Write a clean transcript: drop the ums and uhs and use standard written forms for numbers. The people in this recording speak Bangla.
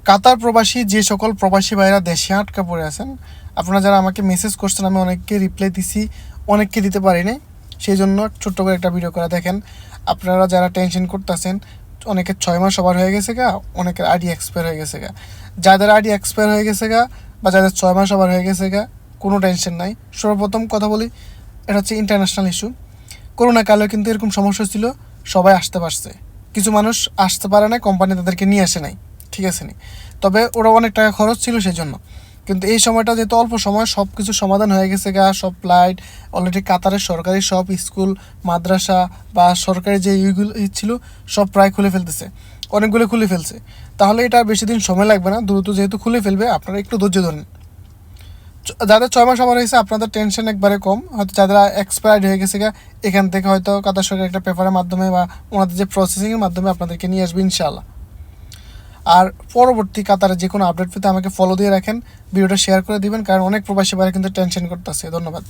কাতার প্রবাসী যে সকল প্রবাসী ভাইরা দেশে আটকা পড়ে আছেন, আপনারা যারা আমাকে মেসেজ করছেন, আমি অনেককে রিপ্লাই দিছি, অনেককে দিতে পারিনি, সেই জন্য ছোট্ট করে একটা ভিডিও করে দেখেন। আপনারা যারা টেনশন করতেছেন, অনেকের 6 মাস ওভার হয়ে গেছে গা, অনেকের আইডি এক্সপায়ার হয়ে গেছে গা। যাদের আইডি এক্সপায়ার হয়ে গেছে গা বা যাদের 6 মাস ওভার হয়ে গেছে গা, কোনো টেনশন নাই। সর্বপ্রথম কথা বলি, এটা হচ্ছে ইন্টারন্যাশনাল ইস্যু। করোনাকালেও কিন্তু এরকম সমস্যা ছিল, সবাই আসতে পারছে। কিছু মানুষ আসতে পারে না, কোম্পানি তাদেরকে নিয়ে আসে নাই, ঠিক আছে নি। তবে ওরা অনেক টাকা খরচ ছিল সেই জন্য। কিন্তু এই সময়টা যেহেতু অল্প সময়, সব কিছু সমাধান হয়ে গেছে গা, সব ফ্লাইট অলরেডি কাতারের সরকারি সব স্কুল মাদ্রাসা বা সরকারি যে ইগুলো ছিল সব প্রায় খুলে ফেলতেছে, অনেকগুলো খুলে ফেলছে। তাহলে এটা বেশি দিন সময় লাগবে না, দ্রুত যেহেতু খুলে ফেলবে, আপনারা একটু ধৈর্য ধরেন। যাদের 6 মাস ওভার হয়েছে আপনাদের টেনশন একবারে কম। হয়তো যারা এক্সপায়ার্ড হয়ে গেছে গা, এখান থেকে হয়তো কাতার সরকার একটা পেপারের মাধ্যমে বা ওনাদের যে প্রসেসিংয়ের মাধ্যমে আপনাদেরকে নিয়ে আসবে ইনশাআল্লাহ। আর পরবর্তী কাতারে যে কোনো আপডেট পেতে আমাকে ফলো দিয়ে রাখেন, ভিডিওটা শেয়ার করে দিবেন, কারণ অনেক প্রবাসী ভাইরা কিন্তু টেনশন করতেছে। ধন্যবাদ।